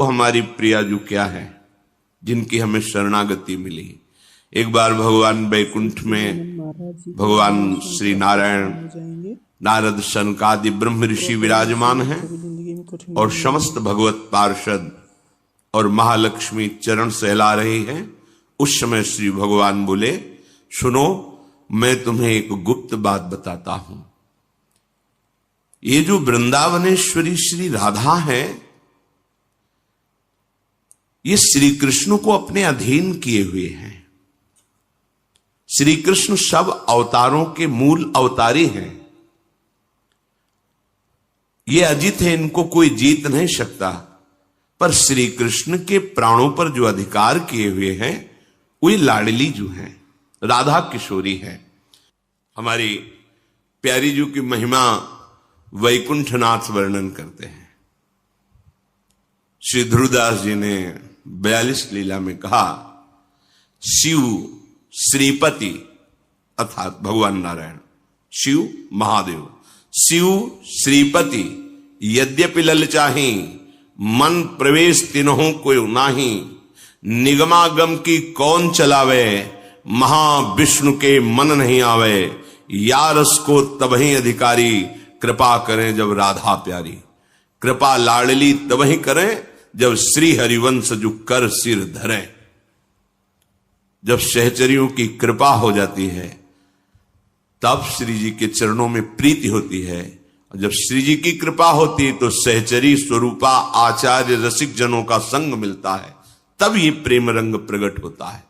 हमारी प्रियाजू क्या है जिनकी हमें शरणागति मिली। एक बार भगवान वैकुंठ में भगवान श्री नारायण, नारद, सनकादि ब्रह्म ऋषि विराजमान हैं और समस्त भगवत पार्षद और महालक्ष्मी चरण सहला रही हैं। उस समय श्री भगवान बोले, सुनो, मैं तुम्हें एक गुप्त बात बताता हूं। ये जो वृंदावनेश्वरी श्री राधा है, ये श्री कृष्ण को अपने अधीन किए हुए हैं। श्री कृष्ण सब अवतारों के मूल अवतारी हैं। ये अजित है, इनको कोई जीत नहीं सकता। पर श्री कृष्ण के प्राणों पर जो अधिकार किए हुए हैं वे लाडली जो हैं, राधा किशोरी है। हमारी प्यारी जी की महिमा वैकुंठनाथ वर्णन करते हैं। श्री ध्रुवदास जी ने 42 लीला में कहा, शिव श्रीपति अर्थात भगवान नारायण, शिव महादेव, शिव श्रीपति यद्यपि ललचाही, मन प्रवेश तिन्हों कोई नाही, निगमागम की कौन चलावे, महाविष्णु के मन नहीं आवे, यारस को तबही अधिकारी, कृपा करें जब राधा प्यारी। कृपा लाडली तबही करें जब श्री हरिवंश जो कर सिर धरे। जब सहचरियों की कृपा हो जाती है तब श्री जी के चरणों में प्रीति होती है। जब श्री जी की कृपा होती है तो सहचरी स्वरूपा आचार्य रसिक जनों का संग मिलता है, तब ये प्रेम रंग प्रकट होता है।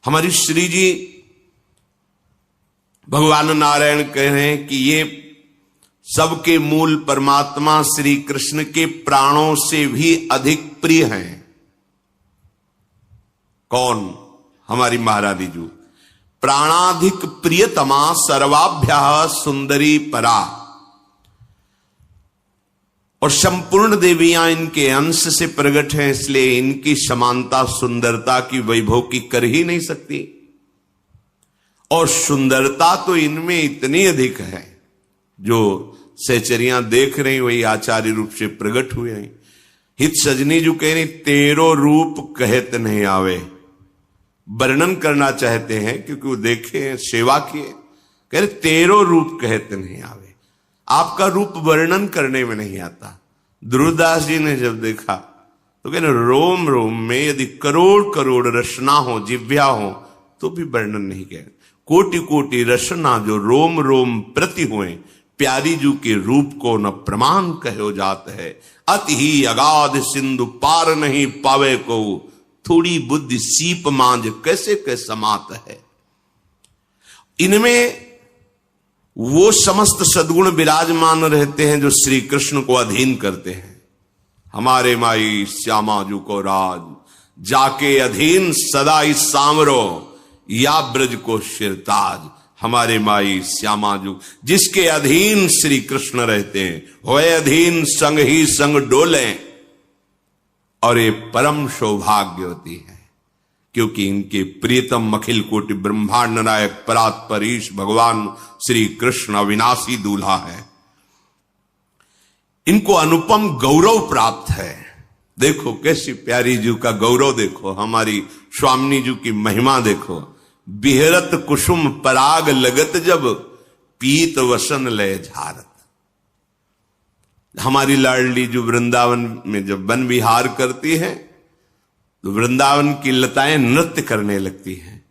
हमारी श्री जी भगवान नारायण कह रहे हैं कि ये सबके मूल परमात्मा श्री कृष्ण के प्राणों से भी अधिक प्रिय हैं। कौन? हमारी महारानी जी। प्राणाधिक प्रियतमा सर्वाभ्या सुंदरी परा। और संपूर्ण देवियां इनके अंश से प्रकट हैं, इसलिए इनकी समानता सुंदरता की वैभव की कर ही नहीं सकती। और सुंदरता तो इनमें इतनी अधिक है, जो सहचरियां देख रही वही आचार्य रूप से प्रकट हुए हैं। हित सजनी जो कह रही, तेरो रूप कहत नहीं आवे। वर्णन करना चाहते हैं क्योंकि वो देखे, सेवा किए, कह रहे तेरो रूप कहते नहीं आवे। आपका रूप वर्णन करने में नहीं आता। ध्रुवदास जी ने जब देखा तो कहने, रोम रोम में यदि करोड़ करोड़ रचना हो, जिव्या हो, तो भी वर्णन नहीं किया। कोटि कोटि रचना जो रोम रोम प्रति हुए, प्यारी जू के रूप को न प्रमाण कहो जात है। अति ही अगाध सिंधु पार नहीं पावे को, थोड़ी बुद्धि सीप मांझ कैसे कैसे समात है। इनमें वो समस्त सद्गुण विराजमान रहते हैं जो श्री कृष्ण को अधीन करते हैं। हमारे माई श्यामा जू को राज, जाके अधीन सदा इस सामरो, या ब्रज को शिरताज। हमारे माई श्यामा जू जिसके अधीन श्री कृष्ण रहते हैं, होए अधीन संग ही संग डोले। और ये परम सौभाग्य होती है क्योंकि इनके प्रियतम अखिल कोटि ब्रह्मांड नायक परात्पर ईश भगवान श्री कृष्ण अविनाशी दूल्हा है। इनको अनुपम गौरव प्राप्त है। देखो कैसी प्यारी जी का गौरव, देखो हमारी स्वामिनी जी की महिमा देखो। बिहरत कुसुम पराग लगत जब, पीत वसन लय झारत। हमारी लाडली जो वृंदावन में जब वन विहार करती है तो वृंदावन की लताएं नृत्य करने लगती हैं।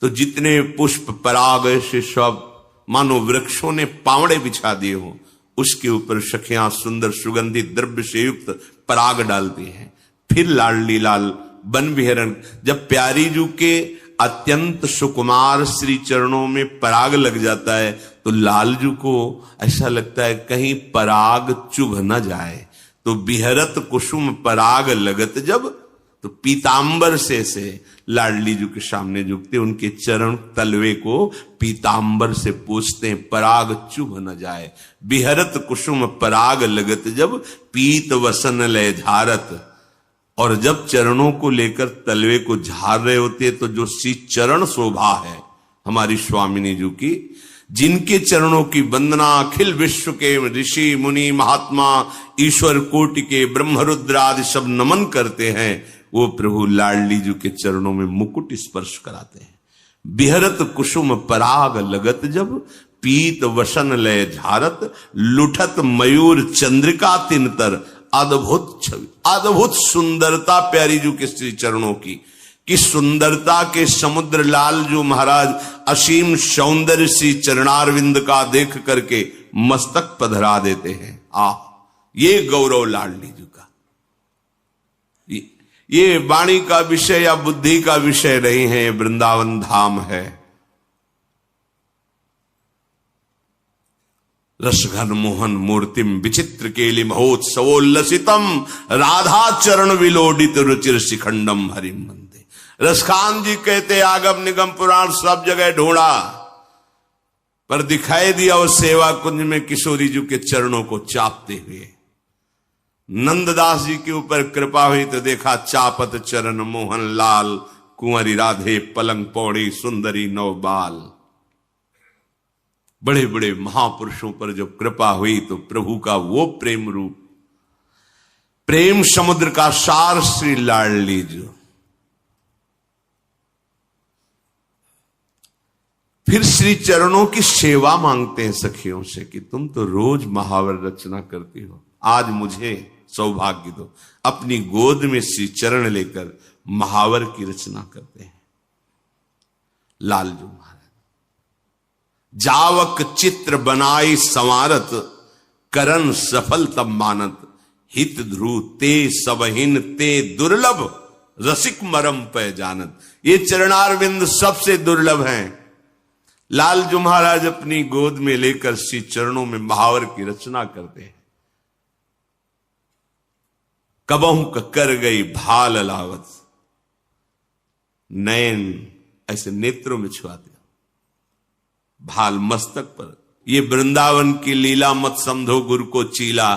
तो जितने पुष्प पराग ऐसे सब मानो वृक्षों ने पावड़े बिछा दिए हो, उसके ऊपर सखियां सुंदर सुगंधित द्रव्य से युक्त पराग डालती हैं। फिर लाडली लाल वन विहरण, जब प्यारी जू के अत्यंत सुकुमार श्री चरणों में पराग लग जाता है तो लालजू को ऐसा लगता है कहीं पराग चुभ न जाए। तो बिहरत कुसुम पराग लगत जब, तो पीतांबर से लाडली जू के सामने झुकते, उनके चरण तलवे को पीतांबर से पूछते हैं पराग चुभ न जाए। बिहरत कुसुम पराग लगत जब, पीत वसन लय झारत। और जब चरणों को लेकर तलवे को झाड़ रहे होते तो जो सी चरण शोभा है हमारी स्वामिनी जी की, जिनके चरणों की वंदना अखिल विश्व के ऋषि मुनि महात्मा ईश्वर कोटि के ब्रह्मरुद्र आदि सब नमन करते हैं, वो प्रभु लाडली जी के चरणों में मुकुट स्पर्श कराते हैं। बिहरत कुसुम पराग लगत जब, पीत वसन लय झारत, लुठत मयूर चंद्रिका तिनतर, अद्भुत छवि, अद्भुत सुंदरता प्यारी जी के श्री चरणों की, कि सुंदरता के समुद्र लाल जो महाराज असीम सौंदर्य सी चरणारविंद का देख करके मस्तक पधरा देते हैं। ये गौरव लाडली जी का। ये वाणी का विषय या बुद्धि का विषय नहीं है, वृंदावन धाम है। रसघन मोहन मूर्तिम विचित्र केलि महोत्सवोल्लसितम, राधा चरण विलोडित रुचिर शिखंडम हरिम मंदे। रसखान जी कहते आगम निगम पुराण सब जगह ढूंढा, पर दिखाई दिया उस सेवा कुंज में किशोरी जी के चरणों को चापते हुए। नंददास जी के ऊपर कृपा हुई तो देखा चापत चरण मोहन लाल, कुंवरी राधे पलंग पौड़ी सुंदरी नवबाल। बड़े बड़े महापुरुषों पर जब कृपा हुई तो प्रभु का वो प्रेम रूप, प्रेम समुद्र का सार श्री लाडली जी। फिर श्री चरणों की सेवा मांगते हैं सखियों से कि तुम तो रोज महावर रचना करती हो, आज मुझे सौभाग्य दो। अपनी गोद में श्री चरण लेकर महावर की रचना करते हैं लालजू महाराज। जावक चित्र बनाई संवारत, करन सफल तब मानत, हित ध्रुव ते सबहिन ते दुर्लभ, रसिक मरम पे जानत। ये चरणारविंद सबसे दुर्लभ हैं। लालजू महाराज अपनी गोद में लेकर श्री चरणों में महावर की रचना करते हैं। कबहू कर गई भाल लावत, नयन ऐसे नेत्रों में छुआते, भाल मस्तक पर। ये वृंदावन की लीला मत समझो गुरु को चीला,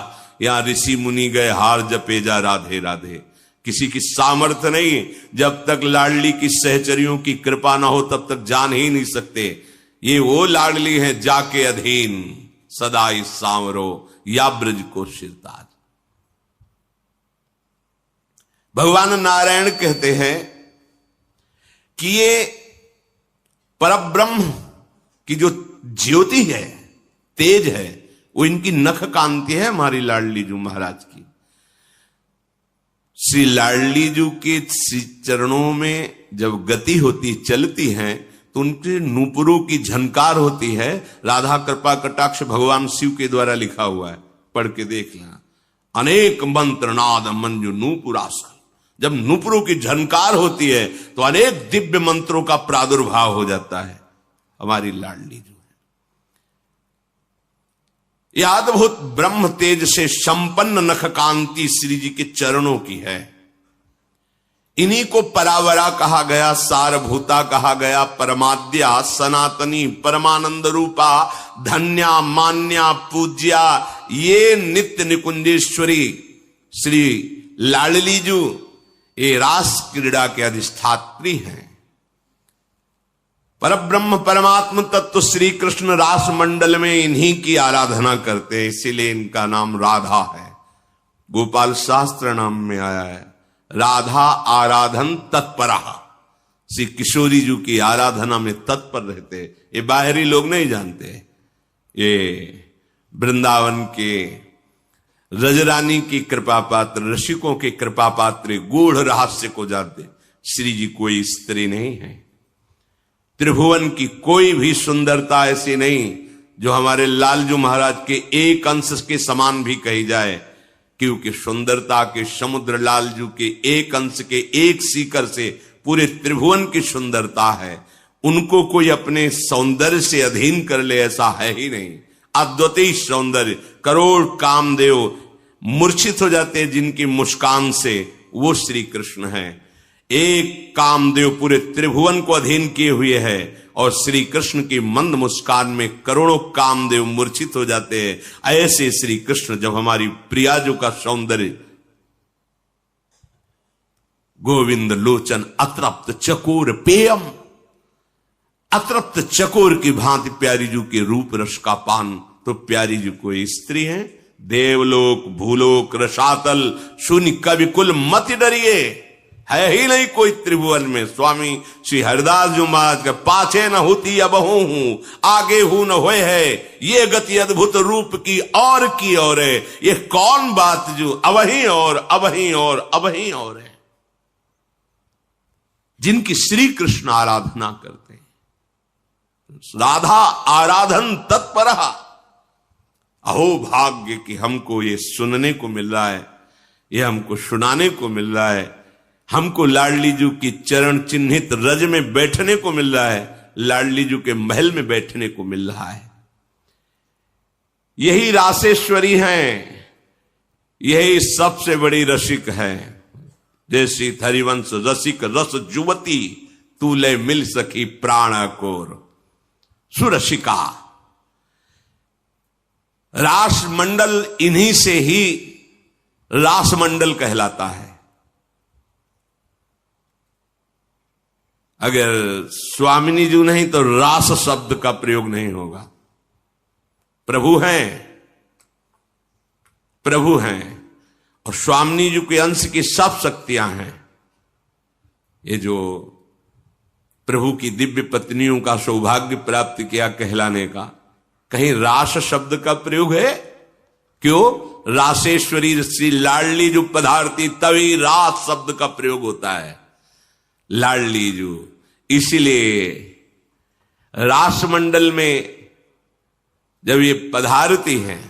यहां ऋषि मुनि गए हार जपे जा राधे राधे। किसी की सामर्थ्य नहीं, जब तक लाडली की सहचरियों की कृपा ना हो तब तक जान ही नहीं सकते। ये वो लाडली है जाके अधीन, सदा इस सांवरो या ब्रज को शिरताज। भगवान नारायण कहते हैं कि ये परब्रह्म की जो ज्योति है, तेज है, वो इनकी नख कांति है हमारी लाडली जू महाराज की। श्री लाडली जू के श्री चरणों में जब गति होती, चलती हैं, तो उनके नूपुरों की झनकार होती है। राधा कृपा कटाक्ष भगवान शिव के द्वारा लिखा हुआ है, पढ़ के देख लेना। अनेक मंत्र नाद मंजु नूपुरासन। जब नूपुरों की झनकार होती है तो अनेक दिव्य मंत्रों का प्रादुर्भाव हो जाता है। हमारी लाडली जो है यह अद्भुत ब्रह्म तेज से संपन्न नख कांति श्री जी के चरणों की है। इन्हीं को परावरा कहा गया, सारभूता कहा गया, परमाद्या सनातनी परमानंद रूपा, धन्या मान्या पूज्या। ये नित्य निकुंजेश्वरी श्री लाडली जू ये रास क्रीड़ा के अधिष्ठात्री हैं। परब्रह्म परमात्म तत्व श्री कृष्ण रास मंडल में इन्हीं की आराधना करते हैं, इसीलिए इनका नाम राधा है। गोपाल शास्त्र नाम में आया है राधा आराधन तत्परा। श्री किशोरी जी की आराधना में तत्पर रहते। ये बाहरी लोग नहीं जानते, ये वृंदावन के रजरानी की कृपा पात्र, ऋषिकों के कृपा पात्र गूढ़ रहस्य को जानते। श्री जी कोई स्त्री नहीं है। त्रिभुवन की कोई भी सुंदरता ऐसी नहीं जो हमारे लालजू महाराज के एक अंश के समान भी कही जाए, क्योंकि सुंदरता के समुद्र लालजू के एक अंश के एक सीकर से पूरे त्रिभुवन की सुंदरता है। उनको कोई अपने सौंदर्य से अधीन कर ले ऐसा है ही नहीं। अद्वितीय सौंदर्य, करोड़ कामदेव मूर्छित हो जाते हैं जिनकी मुस्कान से, वो श्री कृष्ण है। एक कामदेव पूरे त्रिभुवन को अधीन किए हुए है और श्री कृष्ण की मंद मुस्कान में करोड़ों कामदेव मूर्छित हो जाते हैं। ऐसे श्री कृष्ण जब हमारी प्रियाजू का सौंदर्य, गोविंद लोचन अतृप्त चकोर पेयम, अतृप्त चकोर की भांति प्यारी जू के रूप रस का पान। तो प्यारी जी कोई स्त्री है, देवलोक भूलोक रसातल शून्य कवि कुल मत डरिए, है ही नहीं कोई त्रिभुवन में। स्वामी श्री हरिदास जी महाराज के पाछे न होती अबहू हूं, आगे हूं न होए है, ये गति अद्भुत रूप की और है। ये कौन बात जो अबही और अबही और अबही और है। जिनकी श्री कृष्ण आराधना करते हैं, राधा आराधन तत्पर। अहो भाग्य कि हमको ये सुनने को मिल रहा है, ये हमको सुनाने को मिल रहा है, हमको लाडली जू की चरण चिन्हित रज में बैठने को मिल रहा है, लाडली जू के महल में बैठने को मिल रहा है। यही रासेश्वरी हैं, यही सबसे बड़ी रसिक है। जैसी थरिवंश रसिक रस जुवती, तूले मिल सकी प्राण कोर। सुरसिका रास मंडल, इन्हीं से ही रास मंडल कहलाता है। अगर स्वामिनी जी नहीं तो रास शब्द का प्रयोग नहीं होगा। प्रभु हैं और स्वामिनी जी के अंश की सब शक्तियां हैं। ये जो प्रभु की दिव्य पत्नियों का सौभाग्य प्राप्त किया कहलाने का, कहीं रास शब्द का प्रयोग है? क्यों? रासेश्वरी श्री लाडली जो पधारती तभी रास शब्द का प्रयोग होता है, लाडली जो। इसीलिए रास मंडल में जब ये पधारती हैं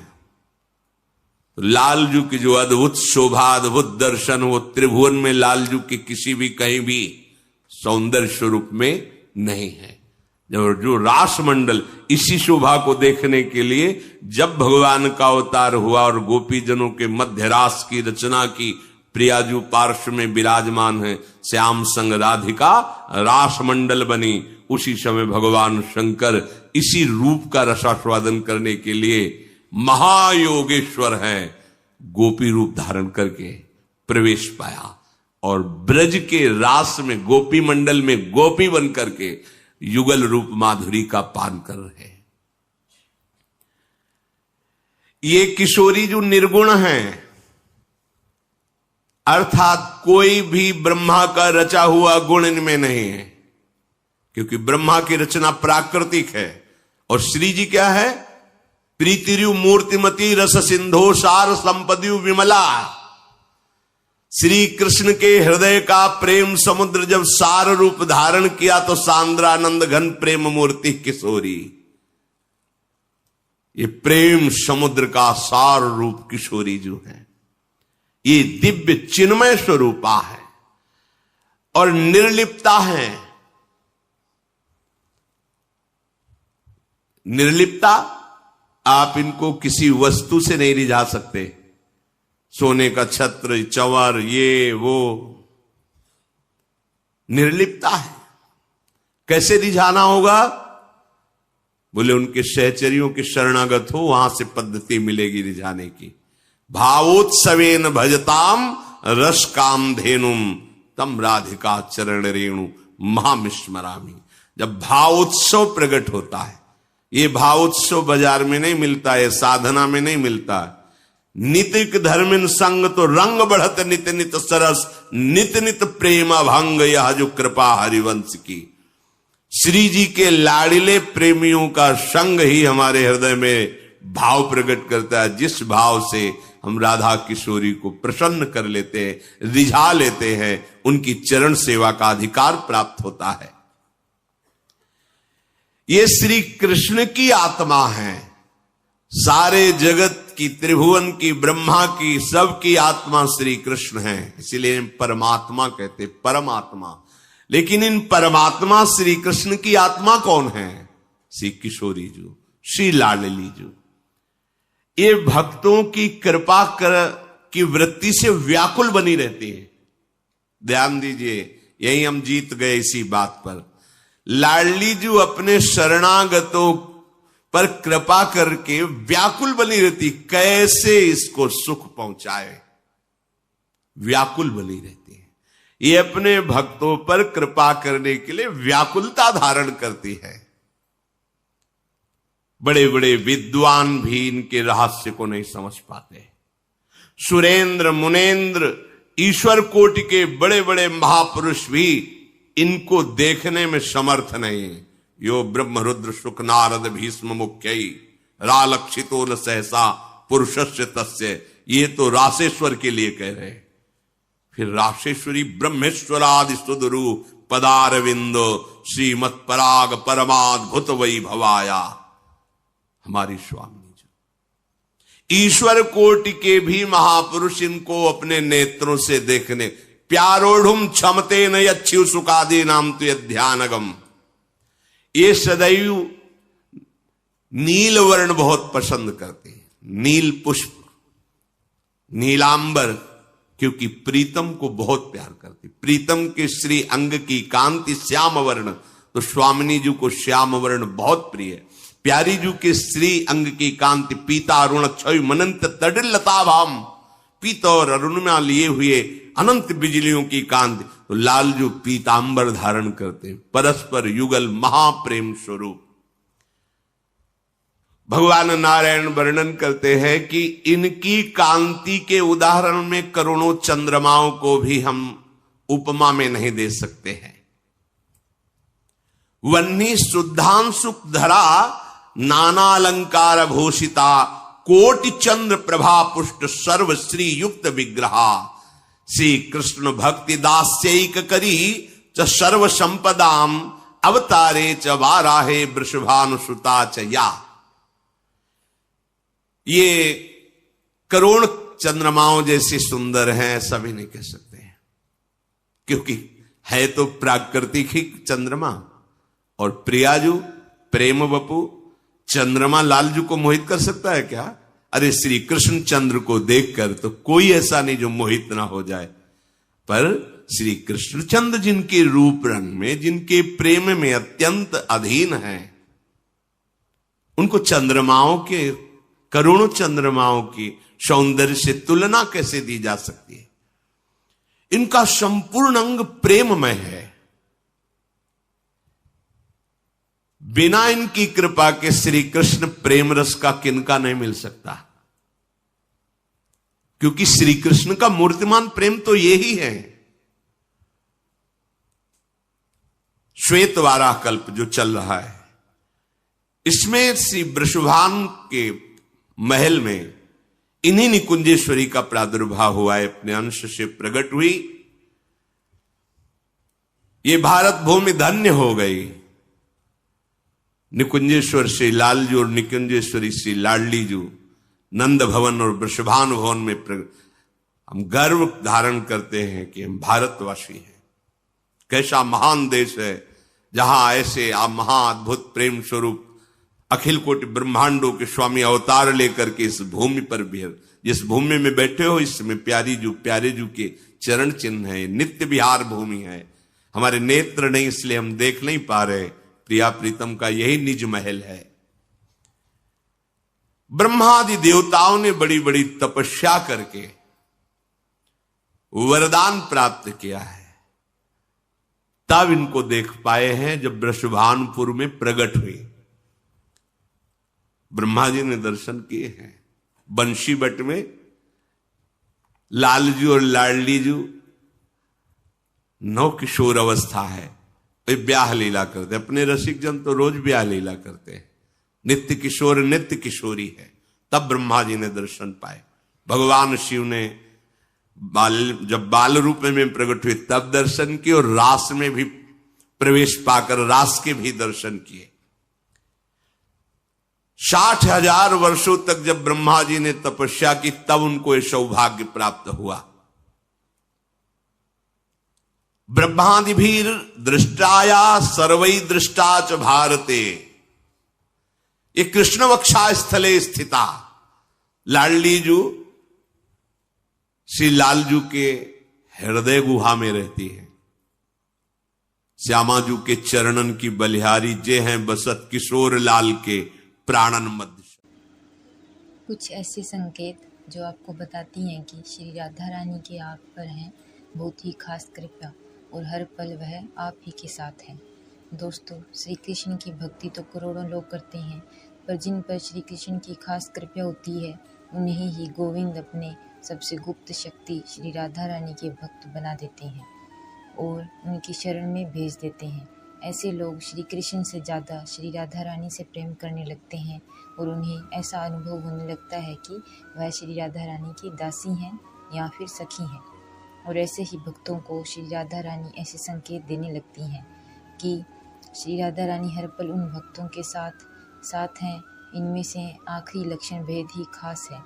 तो लालजू की जो अद्भुत शोभा, अद्भुत दर्शन, वो त्रिभुवन में लालजू की किसी भी कहीं भी सौंदर्य स्वरूप में नहीं है। जब जो रास मंडल, इसी शोभा को देखने के लिए जब भगवान का अवतार हुआ और गोपी जनों के मध्य रास की रचना की, प्रियाजू पार्श्व में विराजमान है, श्याम संग राधिका रास मंडल बनी। उसी समय भगवान शंकर इसी रूप का रसास्वादन करने के लिए महायोगेश्वर हैं, गोपी रूप धारण करके प्रवेश पाया और ब्रज के रास में, गोपी मंडल में गोपी बन करके युगल रूप माधुरी का पान कर रहे हैं। ये किशोरी जो निर्गुण हैं, अर्थात कोई भी ब्रह्मा का रचा हुआ गुण इनमें नहीं है, क्योंकि ब्रह्मा की रचना प्राकृतिक है और श्री जी क्या है? प्रीतिरु मूर्तिमती रस सिंधो सार संपदि विमला। श्री कृष्ण के हृदय का प्रेम समुद्र जब सार रूप धारण किया तो सांद्रानंद घन प्रेम मूर्ति किशोरी। ये प्रेम समुद्र का सार रूप किशोरी जो है, ये दिव्य चिन्मय स्वरूपा है और निर्लिप्ता है। निर्लिप्ता, आप इनको किसी वस्तु से नहीं रिझा सकते। सोने का छत्र, चंवर, ये वो, निर्लिप्ता है। कैसे रिझाना होगा? बोले उनके सहचरियों के शरणागत हो, वहां से पद्धति मिलेगी रिझाने की। भावोत्सवेन भजताम रस काम धेनुम तम राधिका चरण रेणु महामिस्मरामी। जब भावोत्सव प्रकट होता है, ये भावोत्सव बाजार में नहीं मिलता है, साधना में नहीं मिलता है। नितिक धर्मिन संग तो रंग बढ़त नित नित सरस, नित नित प्रेम भंग यह जो कृपा हरिवंश की। श्री जी के लाड़िले प्रेमियों का संग ही हमारे हृदय में भाव प्रकट करता है, जिस भाव से हम राधा किशोरी को प्रसन्न कर लेते हैं, रिझा लेते हैं, उनकी चरण सेवा का अधिकार प्राप्त होता है। ये श्री कृष्ण की आत्मा है। सारे जगत की, त्रिभुवन की, ब्रह्मा की, सबकी आत्मा श्री कृष्ण है। इसीलिए परमात्मा कहते, परमात्मा। लेकिन इन परमात्मा श्री कृष्ण की आत्मा कौन है? श्री किशोरी जी, श्री लाडली जी। ये भक्तों की कृपा की वृत्ति से व्याकुल बनी रहती है। ध्यान दीजिए, यही हम जीत गए इसी बात पर। लाडली जी अपने शरणागतों पर कृपा करके व्याकुल बनी रहती, कैसे इसको सुख पहुंचाए, व्याकुल बनी रहती है। ये अपने भक्तों पर कृपा करने के लिए व्याकुलता धारण करती है। बड़े बड़े विद्वान भी इनके रहस्य को नहीं समझ पाते। सुरेंद्र, मुनेन्द्र, ईश्वर कोटि के बड़े बड़े महापुरुष भी इनको देखने में समर्थ नहीं। यो ब्रह्म रुद्र शुक नारद भीष्म मुख्यई रालक्षितो न सहसा पुरुषस्य तस्य, ये तो रासेश्वर के लिए कह रहे। फिर रासेश्वरी ब्रह्मेश्वरादि सुदरु पदारविंदो श्रीमत् पराग परमाद्भुत वैभवाया, हमारी स्वामी जी। ईश्वर कोटि के भी महापुरुष इनको अपने नेत्रों से देखने, प्यारोढ़ुम क्षमते न यच्छु सुखादि नाम तु ध्यानगम, ये सदैव नील वर्ण बहुत पसंद करते हैं, नील पुष्प, नीलांबर, क्योंकि प्रीतम को बहुत प्यार करती। प्रीतम के श्री अंग की कांति श्याम वर्ण, तो स्वामिनी जी को श्याम वर्ण बहुत प्रिय है। प्यारी जी के श्री अंग की कांति पीता अरुण क्षय मनंत तडिलता भाम, पीता और अरुणिमा लिए हुए अनंत बिजलियों की कांति, तो लाल जो पीतांबर धारण करते, परस्पर युगल महाप्रेम स्वरूप। भगवान नारायण वर्णन करते हैं कि इनकी कांति के उदाहरण में करोड़ों चंद्रमाओं को भी हम उपमा में नहीं दे सकते हैं। वन्नी शुद्धांशु धरा नाना अलंकार भूषिता, कोटि चंद्र प्रभा पुष्ट सर्व श्री युक्त विग्रहा, श्री कृष्ण भक्ति दास्यैक करी च सर्व संपदाम, अवतारे च वाराहे वृषभानुसुता च या। ये करोड़ चंद्रमाओं जैसी सुंदर हैं ऐसा भी नहीं कह सकते हैं, क्योंकि है तो प्राकृतिक ही चंद्रमा। और प्रियाजू प्रेम बपू चंद्रमा लालजू को मोहित कर सकता है क्या? अरे श्री कृष्ण चंद्र को देखकर तो कोई ऐसा नहीं जो मोहित ना हो जाए, पर श्री कृष्ण चंद्र जिनके रूप रंग में, जिनके प्रेम में अत्यंत अधीन है, उनको चंद्रमाओं के, करोड़ों चंद्रमाओं की सौंदर्य से तुलना कैसे दी जा सकती है? इनका संपूर्ण अंग प्रेममय है। बिना इनकी कृपा के श्री कृष्ण प्रेम रस का किनका नहीं मिल सकता, क्योंकि श्री कृष्ण का मूर्तिमान प्रेम तो यही है। श्वेत वाराह कल्प जो चल रहा है, इसमें श्री वृषभान के महल में इन्हीं निकुंजेश्वरी का प्रादुर्भाव हुआ है, अपने अंश से प्रकट हुई। ये भारत भूमि धन्य हो गई। निकुंजेश्वर श्री लालजू और निकुंजेश्वरी श्री लाडलीजू नंद भवन और वृषभान भवन में हम गर्व धारण करते हैं कि हम भारतवासी हैं। कैसा महान देश है जहां ऐसे महाअद्भुत प्रेम स्वरूप अखिल कोटि ब्रह्मांडों के स्वामी अवतार लेकर के इस भूमि पर भी, जिस भूमि में बैठे हो इसमें प्यारे जू के चरण चिन्ह है, नित्य विहार भूमि है। हमारे नेत्र नहीं इसलिए हम देख नहीं पा रहे, प्रिया प्रीतम का यही निज महल है। ब्रह्मादि देवताओं ने बड़ी बड़ी तपस्या करके वरदान प्राप्त किया है, तब इनको देख पाए हैं जब वृषभानपुर में प्रकट हुई। ब्रह्मा जी ने दर्शन किए हैं। बंशी बट में लालजू और लाडलीजू नौ किशोर अवस्था है, वे ब्याह लीला करते। अपने रसिक जन तो रोज ब्याह लीला करते हैं। नित्य किशोर नित्य किशोरी है। तब ब्रह्मा जी ने दर्शन पाए। भगवान शिव ने जब बाल रूप में प्रकट हुए तब दर्शन किए, और रास में भी प्रवेश पाकर रास के भी दर्शन किए। 60,000 वर्षों तक जब ब्रह्मा जी ने तपस्या की तब उनको यह सौभाग्य प्राप्त हुआ। ब्रह्मादिभीर दृष्टाया सर्वै दृष्टा च भारते, ये कृष्ण वक्षा स्थले स्थिता। लाडलीजू श्री लालजू के हृदय गुहा में रहती है। श्यामाजू के चरणन की बलिहारी जे हैं बसत किशोर लाल के प्राणन मध्य। कुछ ऐसे संकेत जो आपको बताती हैं कि श्री राधा रानी के आप पर हैं, बहुत ही खास कृपा और हर पल वह आप ही के साथ है। दोस्तों, श्री कृष्ण की भक्ति तो करोड़ों लोग करते हैं, पर जिन पर श्री कृष्ण की खास कृपा होती है उन्हें ही गोविंद अपने सबसे गुप्त शक्ति श्री राधा रानी के भक्त बना देते हैं और उनकी शरण में भेज देते हैं। ऐसे लोग श्री कृष्ण से ज़्यादा श्री राधा रानी से प्रेम करने लगते हैं और उन्हें ऐसा अनुभव होने लगता है कि वह श्री राधा रानी की दासी हैं या फिर सखी हैं। और ऐसे ही भक्तों को श्री राधा रानी ऐसे संकेत देने लगती हैं कि श्री राधा रानी हर पल उन भक्तों के साथ हैं। इनमें से आखिरी लक्षण भेद ही खास है,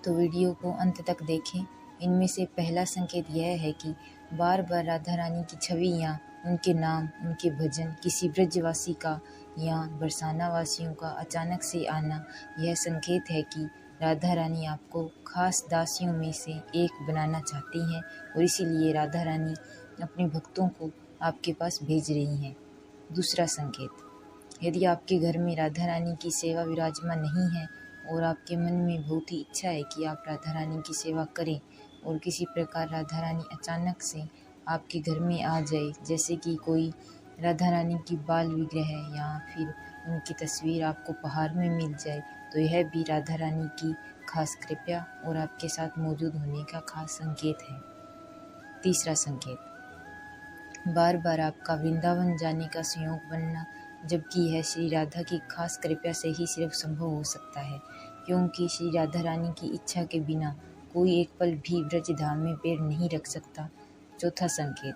तो वीडियो को अंत तक देखें। इनमें से पहला संकेत यह है कि बार बार राधा रानी की छवि या उनके नाम, उनके भजन किसी ब्रजवासी का या बरसाना वासियों का अचानक से आना यह संकेत है कि राधा रानी आपको खास दासियों में से एक बनाना चाहती हैं और इसीलिए राधा रानी अपने भक्तों को आपके पास भेज रही हैं। दूसरा संकेत, यदि आपके घर में राधा रानी की सेवा विराजमान नहीं है और आपके मन में बहुत ही इच्छा है कि आप राधा रानी की सेवा करें और किसी प्रकार राधा रानी अचानक से आपके घर में आ जाए, जैसे कि कोई राधा रानी की बाल विग्रह या फिर उनकी तस्वीर आपको पहाड़ में मिल जाए, तो यह भी राधा रानी की खास कृपा और आपके साथ मौजूद होने का खास संकेत है। तीसरा संकेत, बार बार आपका वृंदावन जाने का संयोग बनना, जबकि यह श्री राधा की खास कृपा से ही सिर्फ संभव हो सकता है, क्योंकि श्री राधा रानी की इच्छा के बिना कोई एक पल भी ब्रज धाम में पैर नहीं रख सकता। चौथा संकेत,